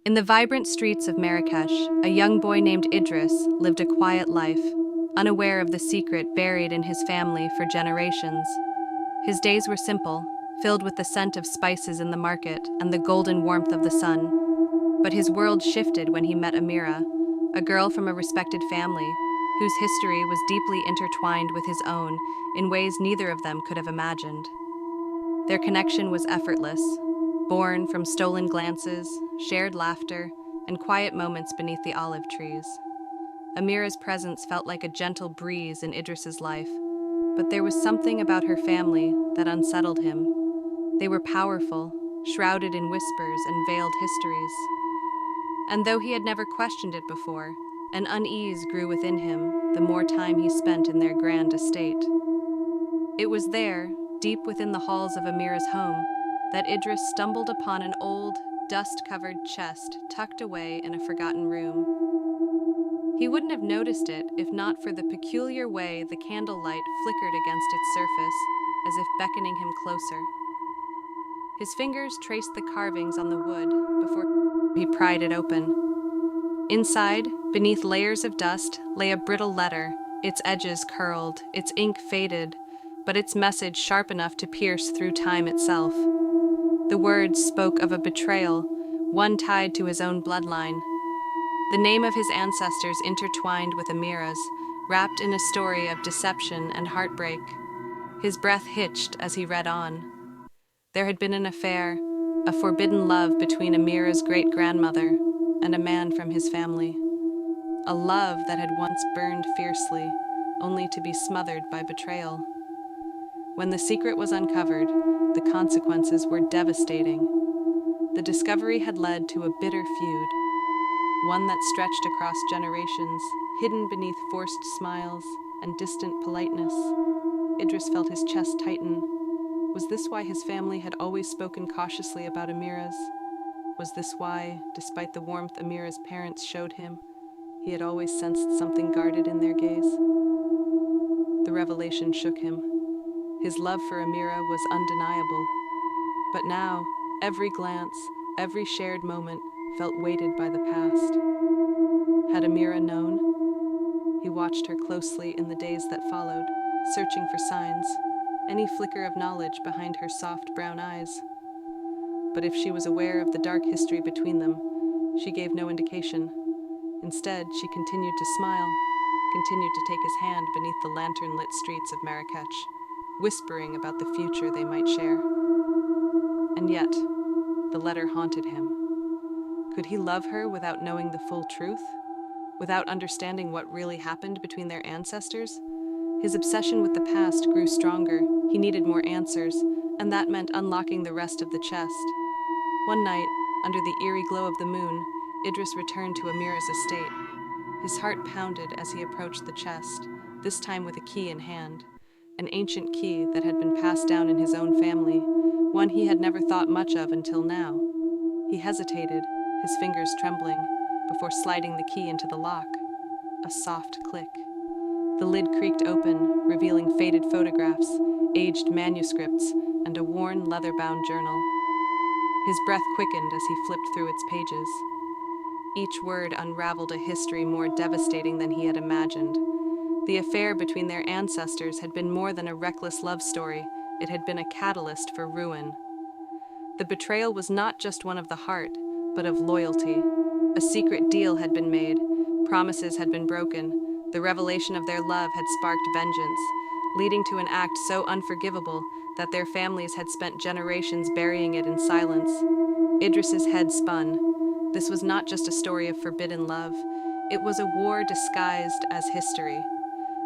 In the vibrant streets of Marrakesh, a young boy named Idris lived a quiet life, unaware of the secret buried in his family for generations. His days were simple, filled with the scent of spices in the market and the golden warmth of the sun. But his world shifted when he met Amira, a girl from a respected family, whose history was deeply intertwined with his own in ways neither of them could have imagined. Their connection was effortless, born from stolen glances, shared laughter, and quiet moments beneath the olive trees. Amira's presence felt like a gentle breeze in Idris's life, but there was something about her family that unsettled him. They were powerful, shrouded in whispers and veiled histories. And though he had never questioned it before, an unease grew within him the more time he spent in their grand estate. It was there, deep within the halls of Amira's home, that Idris stumbled upon an old, dust-covered chest tucked away in a forgotten room. He wouldn't have noticed it if not for the peculiar way the candlelight flickered against its surface, as if beckoning him closer. His fingers traced the carvings on the wood before he pried it open. Inside, beneath layers of dust, lay a brittle letter, its edges curled, its ink faded, but its message sharp enough to pierce through time itself. The words spoke of a betrayal, one tied to his own bloodline. The name of his ancestors intertwined with Amira's, wrapped in a story of deception and heartbreak. His breath hitched as he read on. There had been an affair, a forbidden love between Amira's great-grandmother and a man from his family. A love that had once burned fiercely, only to be smothered by betrayal. When the secret was uncovered, the consequences were devastating. The discovery had led to a bitter feud, one that stretched across generations, hidden beneath forced smiles and distant politeness. Idris felt his chest tighten. Was this why his family had always spoken cautiously about Amira's? Was this why, despite the warmth Amira's parents showed him, he had always sensed something guarded in their gaze? The revelation shook him. His love for Amira was undeniable. But now, every glance, every shared moment felt weighted by the past. Had Amira known? He watched her closely in the days that followed, searching for signs, any flicker of knowledge behind her soft brown eyes. But if she was aware of the dark history between them, she gave no indication. Instead, she continued to smile, continued to take his hand beneath the lantern-lit streets of Marrakech, whispering about the future they might share. And yet, the letter haunted him. Could he love her without knowing the full truth? Without understanding what really happened between their ancestors? His obsession with the past grew stronger. He needed more answers, and that meant unlocking the rest of the chest. One night, under the eerie glow of the moon, Idris returned to Amira's estate. His heart pounded as he approached the chest, this time with a key in hand. An ancient key that had been passed down in his own family, one he had never thought much of until now. He hesitated, his fingers trembling, before sliding the key into the lock. A soft click. The lid creaked open, revealing faded photographs, aged manuscripts, and a worn, leather-bound journal. His breath quickened as he flipped through its pages. Each word unraveled a history more devastating than he had imagined. The affair between their ancestors had been more than a reckless love story. It had been a catalyst for ruin. The betrayal was not just one of the heart, but of loyalty. A secret deal had been made, promises had been broken, the revelation of their love had sparked vengeance, leading to an act so unforgivable that their families had spent generations burying it in silence. Idris's head spun. This was not just a story of forbidden love, it was a war disguised as history.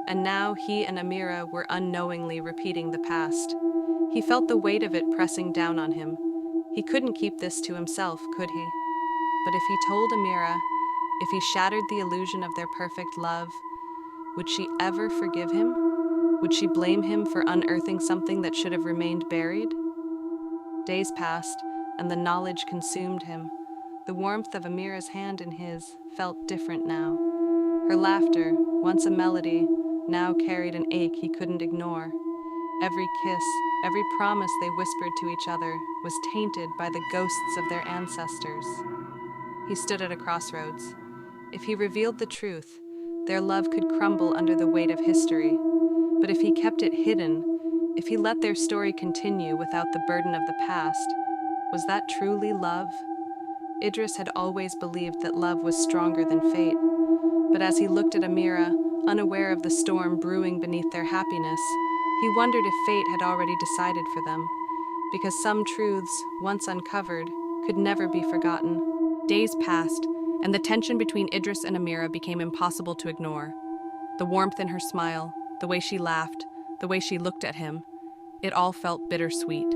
And now he and Amira were unknowingly repeating the past. He felt the weight of it pressing down on him. He couldn't keep this to himself, could he? But if he told Amira, if he shattered the illusion of their perfect love, would she ever forgive him? Would she blame him for unearthing something that should have remained buried? Days passed, and the knowledge consumed him. The warmth of Amira's hand in his felt different now. Her laughter, once a melody, now carried an ache he couldn't ignore. Every kiss, every promise they whispered to each other was tainted by the ghosts of their ancestors. He stood at a crossroads. If he revealed the truth, their love could crumble under the weight of history. But if he kept it hidden, if he let their story continue without the burden of the past, was that truly love? Idris had always believed that love was stronger than fate. But as he looked at Amira, unaware of the storm brewing beneath their happiness, he wondered if fate had already decided for them, because some truths, once uncovered, could never be forgotten. Days passed, and the tension between Idris and Amira became impossible to ignore. The warmth in her smile, the way she laughed, the way she looked at him, it all felt bittersweet.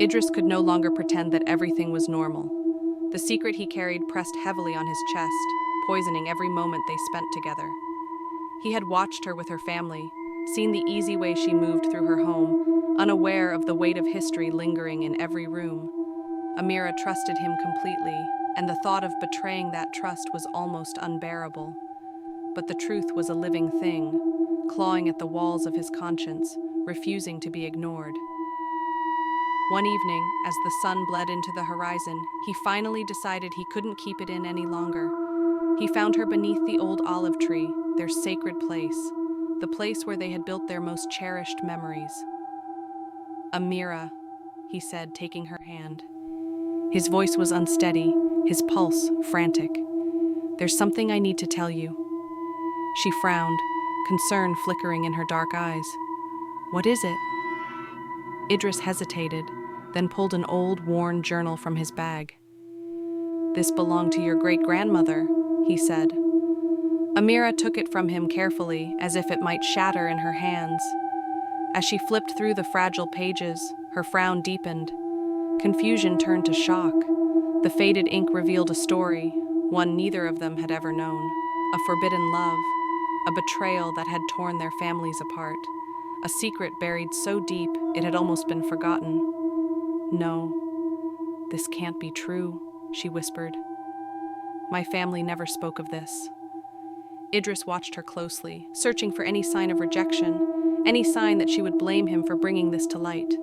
Idris could no longer pretend that everything was normal. The secret he carried pressed heavily on his chest, poisoning every moment they spent together. He had watched her with her family, seen the easy way she moved through her home, unaware of the weight of history lingering in every room. Amira trusted him completely, and the thought of betraying that trust was almost unbearable. But the truth was a living thing, clawing at the walls of his conscience, refusing to be ignored. One evening, as the sun bled into the horizon, he finally decided he couldn't keep it in any longer. He found her beneath the old olive tree, their sacred place, the place where they had built their most cherished memories. "Amira," he said, taking her hand. His voice was unsteady, his pulse frantic. "There's something I need to tell you." She frowned, concern flickering in her dark eyes. "What is it?" Idris hesitated, then pulled an old, worn journal from his bag. "This belonged to your great-grandmother," he said. Amira took it from him carefully, as if it might shatter in her hands. As she flipped through the fragile pages, her frown deepened. Confusion turned to shock. The faded ink revealed a story, one neither of them had ever known. A forbidden love, a betrayal that had torn their families apart. A secret buried so deep it had almost been forgotten. "No, this can't be true," she whispered. "My family never spoke of this." Idris watched her closely, searching for any sign of rejection, any sign that she would blame him for bringing this to light.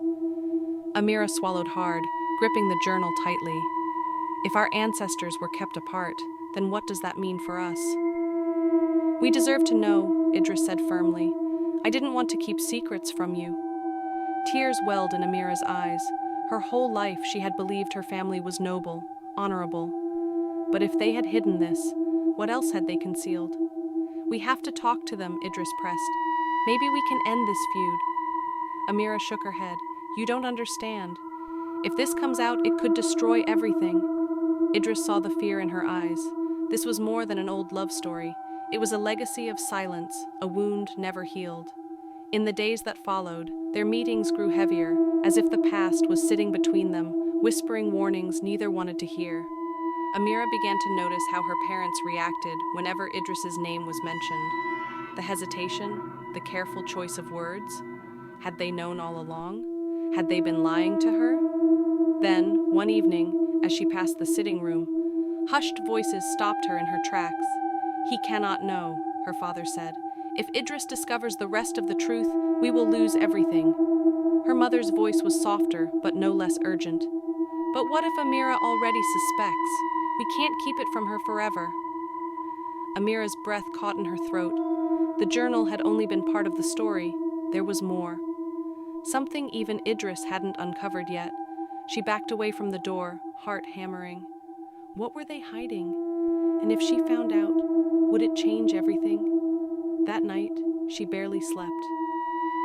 Amira swallowed hard, gripping the journal tightly. If our ancestors were kept apart, then what does that mean for us? "We deserve to know," Idris said firmly. "I didn't want to keep secrets from you." Tears welled in Amira's eyes. Her whole life she had believed her family was noble, honorable. But if they had hidden this, what else had they concealed? "We have to talk to them," Idris pressed. "Maybe we can end this feud." Amira shook her head. "You don't understand. If this comes out, it could destroy everything." Idris saw the fear in her eyes. This was more than an old love story. It was a legacy of silence, a wound never healed. In the days that followed, their meetings grew heavier, as if the past was sitting between them, whispering warnings neither wanted to hear. Amira began to notice how her parents reacted whenever Idris's name was mentioned. The hesitation, the careful choice of words. Had they known all along? Had they been lying to her? Then, one evening, as she passed the sitting room, hushed voices stopped her in her tracks. "He cannot know," her father said. "If Idris discovers the rest of the truth, we will lose everything." Her mother's voice was softer, but no less urgent. "But what if Amira already suspects? We can't keep it from her forever." Amira's breath caught in her throat. The journal had only been part of the story. There was more. Something even Idris hadn't uncovered yet. She backed away from the door, heart hammering. What were they hiding? And if she found out, would it change everything? That night, she barely slept.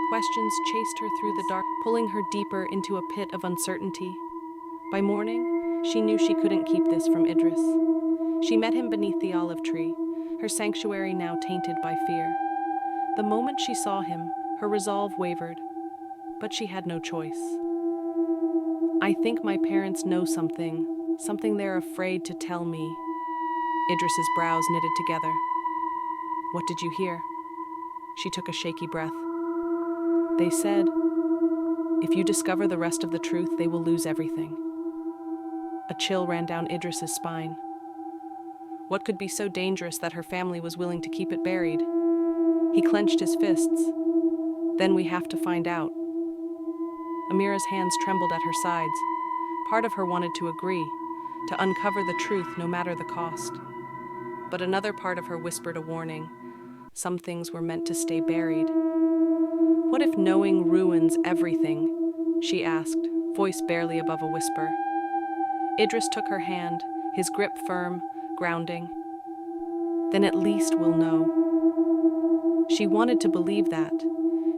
Questions chased her through the dark, pulling her deeper into a pit of uncertainty. By morning, she knew she couldn't keep this from Idris. She met him beneath the olive tree, her sanctuary now tainted by fear. The moment she saw him, her resolve wavered, but she had no choice. "I think my parents know something they're afraid to tell me." Idris's brows knitted together. "What did you hear?" She took a shaky breath. "They said, if you discover the rest of the truth, they will lose everything." A chill ran down Idris's spine. What could be so dangerous that her family was willing to keep it buried? He clenched his fists. "Then we have to find out." Amira's hands trembled at her sides. Part of her wanted to agree, to uncover the truth no matter the cost. But another part of her whispered a warning. Some things were meant to stay buried. What if knowing ruins everything? She asked, voice barely above a whisper. Idris took her hand, his grip firm, grounding. Then at least we'll know. She wanted to believe that.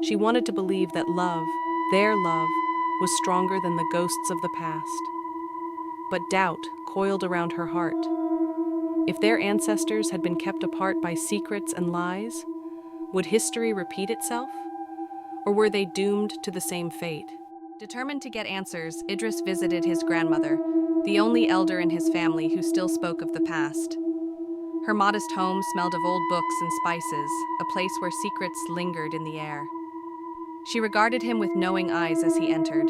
She wanted to believe that love, their love, was stronger than the ghosts of the past. But doubt coiled around her heart. If their ancestors had been kept apart by secrets and lies, would history repeat itself? Or were they doomed to the same fate? Determined to get answers, Idris visited his grandmother, the only elder in his family who still spoke of the past. Her modest home smelled of old books and spices, a place where secrets lingered in the air. She regarded him with knowing eyes as he entered.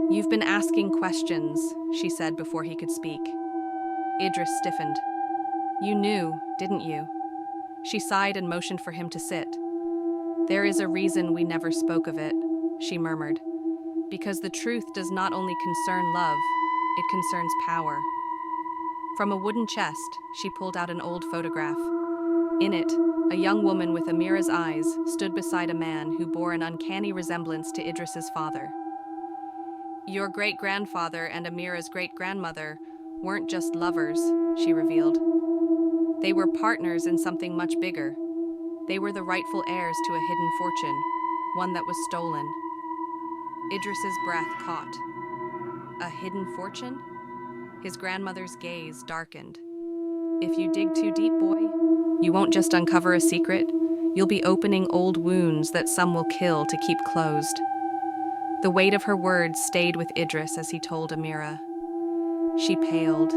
"You've been asking questions," she said before he could speak. Idris stiffened. "You knew, didn't you?" She sighed and motioned for him to sit. "There is a reason we never spoke of it," she murmured. "Because the truth does not only concern love, it concerns power." From a wooden chest, she pulled out an old photograph. In it, a young woman with Amira's eyes stood beside a man who bore an uncanny resemblance to Idris's father. "Your great-grandfather and Amira's great-grandmother weren't just lovers," she revealed. "They were partners in something much bigger. They were the rightful heirs to a hidden fortune, one that was stolen." Idris's breath caught. A hidden fortune? His grandmother's gaze darkened. "If you dig too deep, boy, you won't just uncover a secret, you'll be opening old wounds that some will kill to keep closed." The weight of her words stayed with Idris as he told Amira. She paled.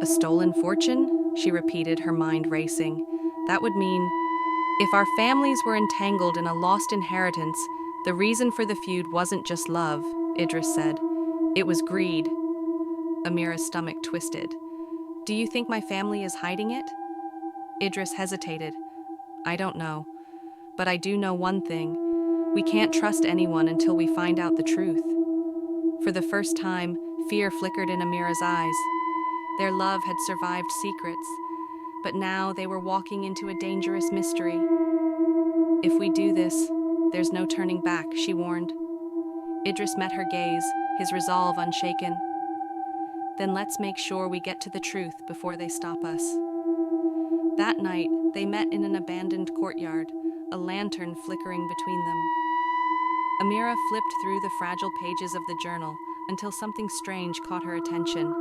"A stolen fortune?" she repeated, her mind racing. "That would mean, if our families were entangled in a lost inheritance, the reason for the feud wasn't just love," Idris said. "It was greed." Amira's stomach twisted. "Do you think my family is hiding it?" Idris hesitated. "I don't know. But I do know one thing. We can't trust anyone until we find out the truth." For the first time, fear flickered in Amira's eyes. Their love had survived secrets, but now they were walking into a dangerous mystery. "If we do this, there's no turning back," she warned. Idris met her gaze, his resolve unshaken. "Then let's make sure we get to the truth before they stop us." That night, they met in an abandoned courtyard, a lantern flickering between them. Amira flipped through the fragile pages of the journal until something strange caught her attention,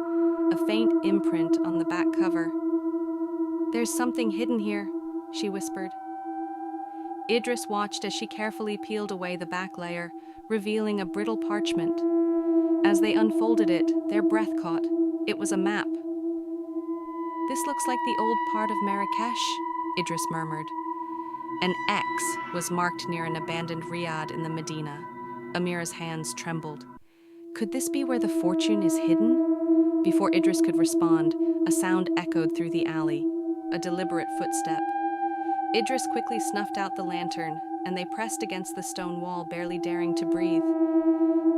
a faint imprint on the back cover. "There's something hidden here," she whispered. Idris watched as she carefully peeled away the back layer, revealing a brittle parchment. As they unfolded it, their breath caught. It was a map. "This looks like the old part of Marrakesh," Idris murmured. An X was marked near an abandoned riad in the Medina. Amira's hands trembled. Could this be where the fortune is hidden? Before Idris could respond, a sound echoed through the alley, a deliberate footstep. Idris quickly snuffed out the lantern, and they pressed against the stone wall, barely daring to breathe.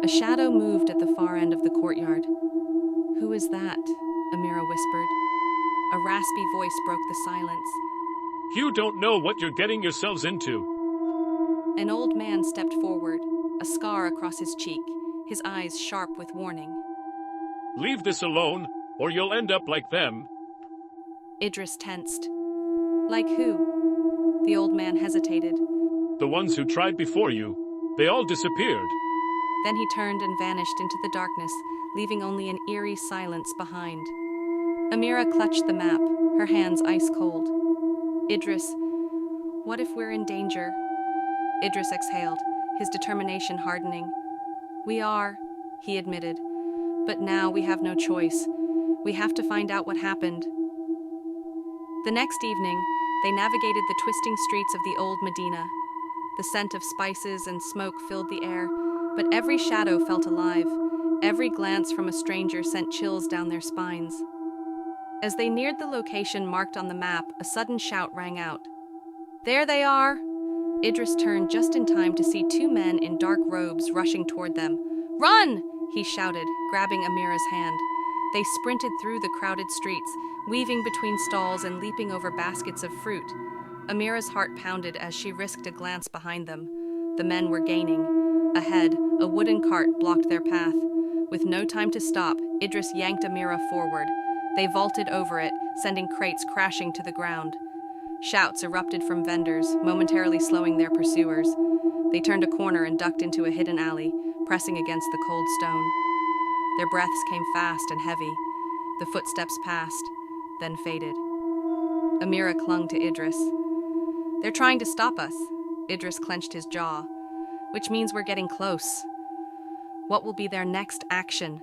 A shadow moved at the far end of the courtyard. "Who is that?" Amira whispered. A raspy voice broke the silence. "You don't know what you're getting yourselves into." An old man stepped forward, a scar across his cheek, his eyes sharp with warning. "Leave this alone, or you'll end up like them." Idris tensed. "Like who?" The old man hesitated. "The ones who tried before you. They all disappeared." Then he turned and vanished into the darkness, leaving only an eerie silence behind. Amira clutched the map, her hands ice cold. "Idris, what if we're in danger?" Idris exhaled, his determination hardening. "We are," he admitted. "But now we have no choice. We have to find out what happened." The next evening, they navigated the twisting streets of the old Medina. The scent of spices and smoke filled the air, but every shadow felt alive. Every glance from a stranger sent chills down their spines. As they neared the location marked on the map, a sudden shout rang out. "There they are!" Idris turned just in time to see two men in dark robes rushing toward them. "Run!" he shouted, grabbing Amira's hand. They sprinted through the crowded streets, weaving between stalls and leaping over baskets of fruit. Amira's heart pounded as she risked a glance behind them. The men were gaining. Ahead, a wooden cart blocked their path. With no time to stop, Idris yanked Amira forward. They vaulted over it, sending crates crashing to the ground. Shouts erupted from vendors, momentarily slowing their pursuers. They turned a corner and ducked into a hidden alley, pressing against the cold stone. Their breaths came fast and heavy. The footsteps passed, then faded. Amira clung to Idris. "They're trying to stop us." Idris clenched his jaw. "Which means we're getting close. What will be their next action?"